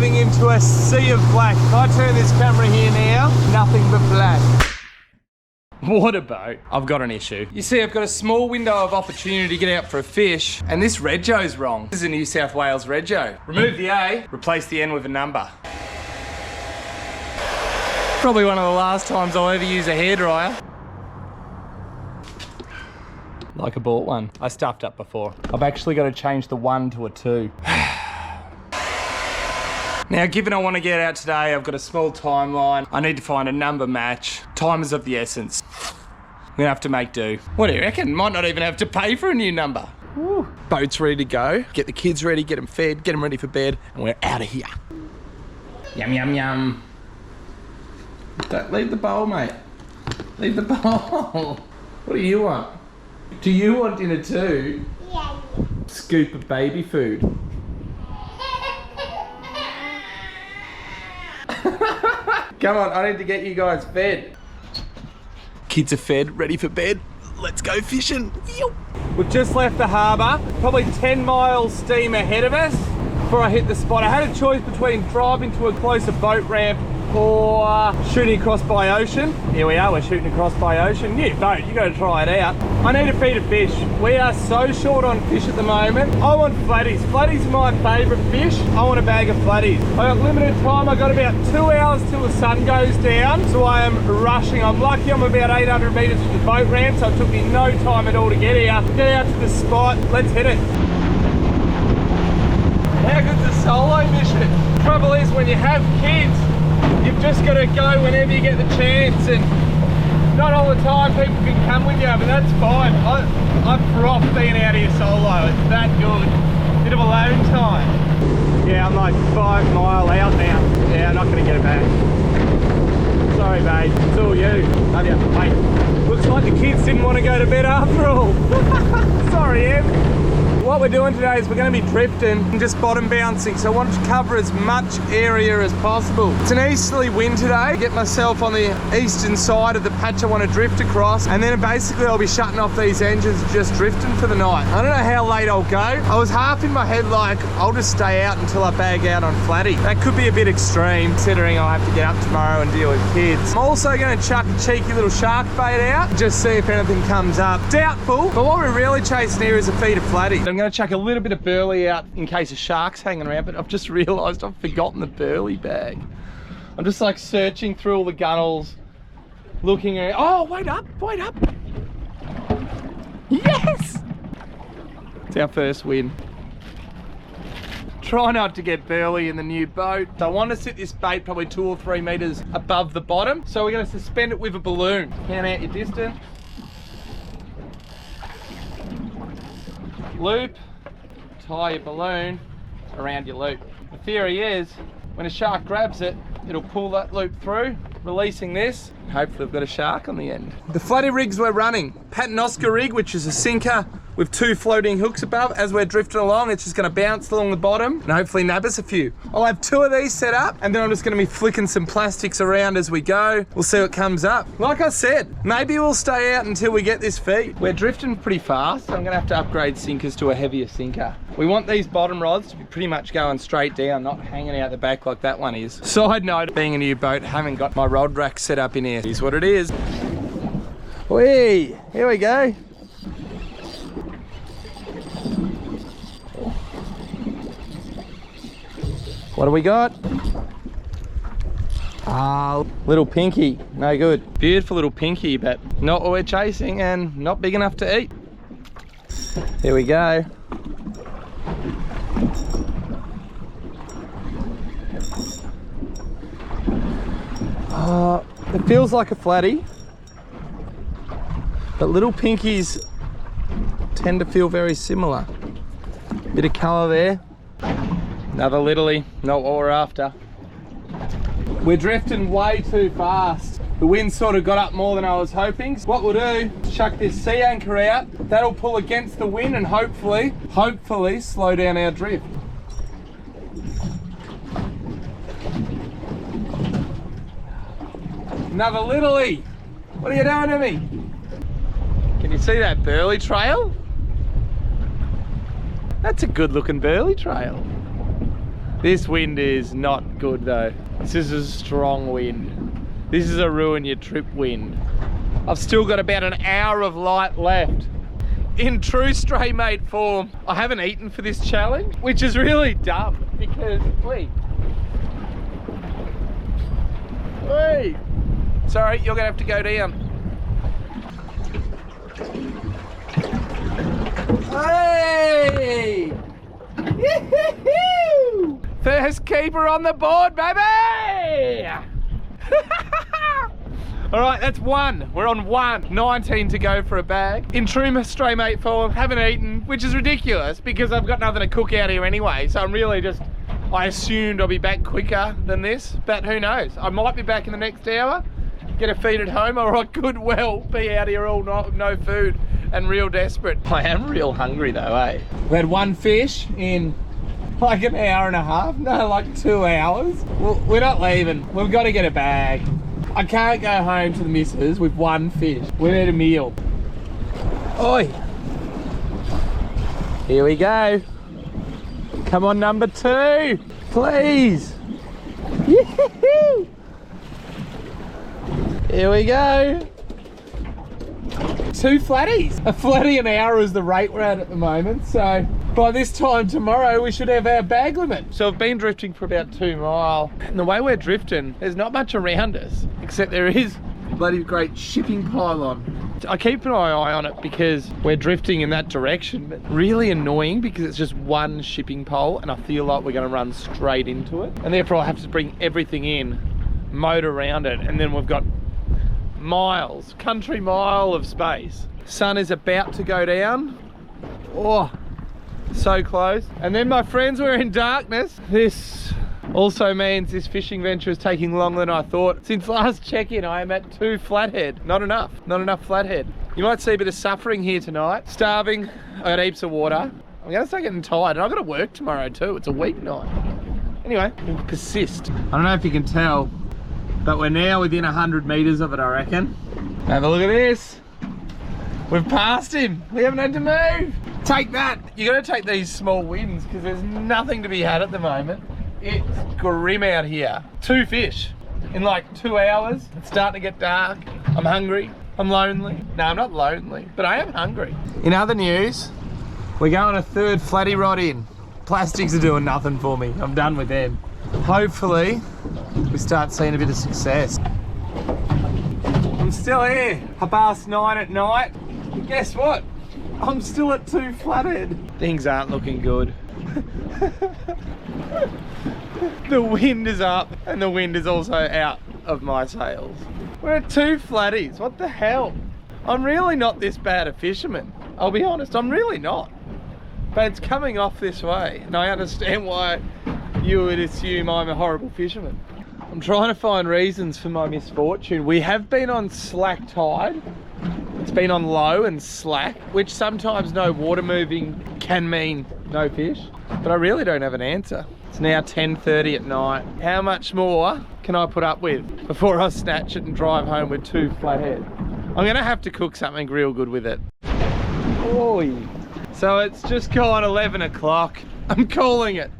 diving into a sea of black. If I turn this camera here now, nothing but black. What a boat. I've got an issue. You see, I've got a small window of opportunity to get out for a fish, and this rego's wrong. This is a New South Wales rego. Remove the A, replace the N with a number. Probably one of the last times I'll ever use a hairdryer. Like I bought one. I stuffed up before. I've actually got to change the 1 to a 2. Now, given I want to get out today, I've got a small timeline. I need to find a number match. Time is of the essence. I'm gonna have to make do. What do you reckon? Might not even have to pay for a new number. Woo. Boat's ready to go. Get the kids ready, get them fed, get them ready for bed, and we're out of here. Yum, yum, yum. Don't leave the bowl, mate. Leave the bowl. What do you want? Do you want dinner too? Yeah. Scoop of baby food. Come on, I need to get you guys fed. Kids are fed, ready for bed. Let's go fishing. We've just left the harbour, probably 10 miles steam ahead of us before I hit the spot. I had a choice between driving to a closer boat ramp or shooting across by ocean. Here we are, we're shooting across by ocean. New boat, you gotta try it out. I need to feed a fish. We are so short on fish at the moment. I want flatties. Flatties are my favourite fish. I want a bag of flatties. I got limited time. I got about 2 hours till the sun goes down, so I am rushing. I'm lucky I'm about 800 metres from the boat ramp, so it took me no time at all to get here. Get out to the spot, let's hit it. How good's a solo mission? Trouble is, when you have kids, you've just got to go whenever you get the chance, and not all the time people can come with you, but that's fine. I froth being out here solo. It's that good. Bit of alone time. Yeah, I'm like 5 mile out now. Yeah, I'm not going to get it back. Sorry, babe. It's all you. Love you. Wait. Looks like the kids didn't want to go to bed after all. Sorry, Em. What we're doing today is we're going to be drifting and just bottom bouncing, so I want to cover as much area as possible. It's an easterly wind today. Get myself on the eastern side of the patch I want to drift across, and then basically I'll be shutting off these engines and just drifting for the night. I don't know how late I'll go. I was half in my head like, I'll just stay out until I bag out on flatty. That could be a bit extreme, considering I'll have to get up tomorrow and deal with kids. I'm also going to chuck a cheeky little shark bait out, just see if anything comes up. Doubtful, but what we're really chasing here is a feed of flatty. I'm going to chuck a little bit of burley out in case a shark's hanging around, but I've just realised I've forgotten the burley bag. I'm just like searching through all the gunnels, looking around. Oh, wait up, wait up. Yes! It's our first win. Try not to get burley in the new boat. So I want to sit this bait probably 2 or 3 metres above the bottom. So we're going to suspend it with a balloon. Count out your distance. Loop. Tie your balloon around your loop. The theory is, when a shark grabs it, it'll pull that loop through, releasing this. Hopefully we've got a shark on the end. The flatty rigs we're running, Paternoster rig, which is a sinker with 2 floating hooks above. As we're drifting along, it's just gonna bounce along the bottom and hopefully nab us a few. I'll have 2 of these set up, and then I'm just gonna be flicking some plastics around as we go. We'll see what comes up. Like I said, maybe we'll stay out until we get this feed. We're drifting pretty fast, so I'm gonna have to upgrade sinkers to a heavier sinker. We want these bottom rods to be pretty much going straight down, not hanging out the back like that one is. Side note, being a new boat, I haven't got my rod rack set up in here. Here's what it is. Whee! Here we go. What do we got? Ah, little pinky, no good. Beautiful little pinky, but not what we're chasing and not big enough to eat. Here we go. It feels like a flatty, but little pinkies tend to feel very similar. Bit of colour there. Another littly, not what we're after. We're drifting way too fast. The wind sort of got up more than I was hoping. What we'll do, chuck this sea anchor out. That'll pull against the wind and hopefully slow down our drift. Another littly. What are you doing to me? Can you see that burley trail? That's a good looking burley trail. This wind is not good though. This is a strong wind. This is a ruin your trip wind. I've still got about an hour of light left. In true Stray Mate form, I haven't eaten for this challenge, which is really dumb because, wait. Sorry, you're gonna have to go down. Hey! First keeper on the board, baby! All right, that's one. We're on one. 19 to go for a bag. In true Stray Mate form, haven't eaten, which is ridiculous because I've got nothing to cook out here anyway. So I'm really just, I assumed I'll be back quicker than this, but who knows? I might be back in the next hour, get a feed at home, or I could well be out here all night with no food and real desperate. I am real hungry though, eh? We had one fish in like an hour and a half, no, like 2 hours. Well, we're not leaving. We've got to get a bag. I can't go home to the missus with one fish. We need a meal. Oi. Here we go. Come on, number 2, please. Here we go. 2 flatties. A flatty an hour is the rate we're at the moment. So by this time tomorrow, we should have our bag limit. So I've been drifting for about 2 miles. And the way we're drifting, there's not much around us, except there is a bloody great shipping pylon. I keep an eye on it because we're drifting in that direction, but really annoying because it's just one shipping pole and I feel like we're gonna run straight into it. And therefore I have to bring everything in, moat around it, and then we've got miles, country mile of space. Sun is about to go down. Oh, so close. And then my friends, we're in darkness. This also means this fishing venture is taking longer than I thought. Since last check-in, I am at 2 flathead. Not enough flathead. You might see a bit of suffering here tonight. Starving, I got heaps of water. I'm gonna start getting tired, and I've got to work tomorrow too. It's a weeknight. Anyway, we'll persist. I don't know if you can tell, but we're now within 100 meters of it, I reckon. Have a look at this. We've passed him. We haven't had to move. Take that. You gotta take these small wins because there's nothing to be had at the moment. It's grim out here. 2 fish in like 2 hours. It's starting to get dark. I'm hungry. I'm lonely. No, I'm not lonely, but I am hungry. In other news, we're going a 3rd flatty rod in. Plastics are doing nothing for me. I'm done with them. Hopefully, we start seeing a bit of success. I'm still here. 9:30 at night. And guess what? I'm still at 2 flathead. Things aren't looking good. The wind is up and the wind is also out of my sails. We're at 2 flatties. What the hell? I'm really not this bad a fisherman. I'll be honest, I'm really not. But it's coming off this way, and I understand why you would assume I'm a horrible fisherman. I'm trying to find reasons for my misfortune. We have been on slack tide. It's been on low and slack, which sometimes no water moving can mean no fish, but I really don't have an answer. It's now 10:30 at night. How much more can I put up with before I snatch it and drive home with 2 flathead? I'm gonna have to cook something real good with it. Oi. So it's just gone 11 o'clock. I'm calling it.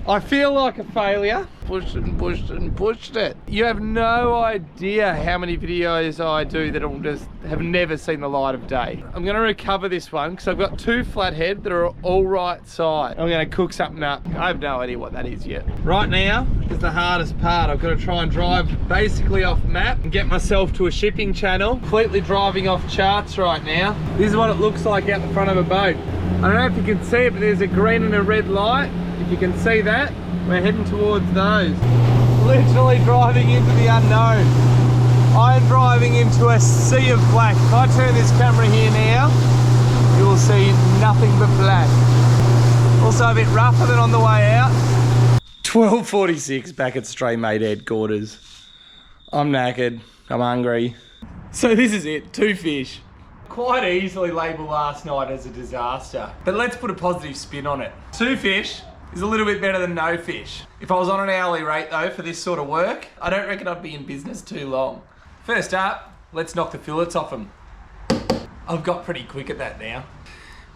I feel like a failure. Pushed it and pushed it and pushed it. You have no idea how many videos I do that will just have never seen the light of day. I'm gonna recover this one because I've got 2 flathead that are all right side. I'm gonna cook something up. I have no idea what that is yet. Right now is the hardest part. I've got to try and drive basically off map and get myself to a shipping channel. Completely driving off charts right now. This is what it looks like out the front of a boat. I don't know if you can see it, but there's a green and a red light. If you can see that, we're heading towards those. Literally driving into the unknown. I am driving into a sea of black. If I turn this camera here now, you will see nothing but black. Also a bit rougher than on the way out. 12:46 back at Stray Mate headquarters. I'm knackered, I'm hungry. So this is it, 2 fish. Quite easily labelled last night as a disaster, but let's put a positive spin on it. 2 fish is a little bit better than no fish. If I was on an hourly rate though for this sort of work, I don't reckon I'd be in business too long. First up, let's knock the fillets off them. I've got pretty quick at that now.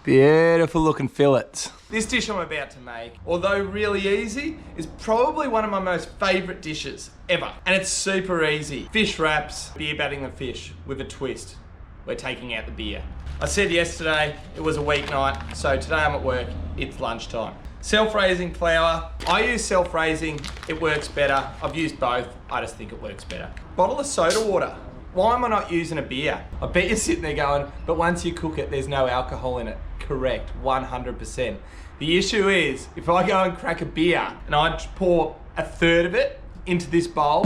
Beautiful looking fillets. This dish I'm about to make, although really easy, is probably one of my most favourite dishes ever. And it's super easy. Fish wraps, beer batting the fish with a twist. We're taking out the beer. I said yesterday it was a weeknight, so today I'm at work, it's lunchtime. Self-raising flour. I use self-raising, it works better. I've used both, I just think it works better. Bottle of soda water. Why am I not using a beer? I bet you're sitting there going, but once you cook it, there's no alcohol in it. Correct, 100%. The issue is, if I go and crack a beer and I pour a third of it into this bowl,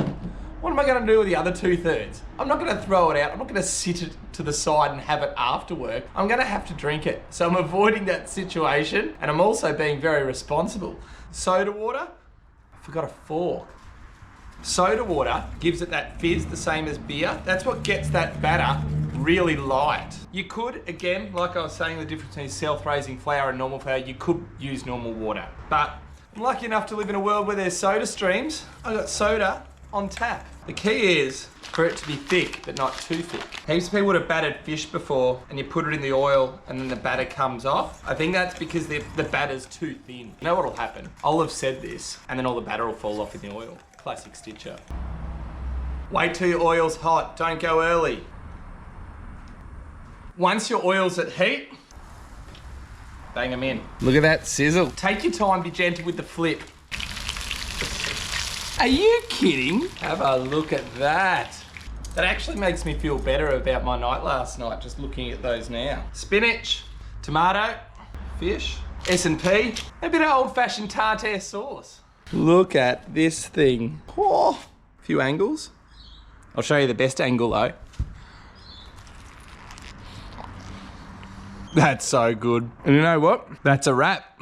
what am I gonna do with the other 2/3? I'm not gonna throw it out. I'm not gonna sit it to the side and have it after work. I'm gonna have to drink it. So I'm avoiding that situation, and I'm also being very responsible. Soda water, I forgot a fork. Soda water gives it that fizz, the same as beer. That's what gets that batter really light. You could, again, like I was saying, the difference between self-raising flour and normal flour, you could use normal water. But I'm lucky enough to live in a world where there's soda streams. I got soda on tap. The key is for it to be thick, but not too thick. Heaps of people would have battered fish before and you put it in the oil and then the batter comes off. I think that's because the batter's too thin. You know what'll happen? I'll have said this and then all the batter will fall off in the oil. Classic Stitcher. Wait till your oil's hot, don't go early. Once your oil's at heat, bang them in. Look at that sizzle. Take your time, be gentle with the flip. Are you kidding? Have a look at that. That actually makes me feel better about my night last night, just looking at those now. Spinach, tomato, fish, S&P, a bit of old-fashioned tartare sauce. Look at this thing. Oh, a few angles. I'll show you the best angle though. That's so good. And you know what? That's a wrap.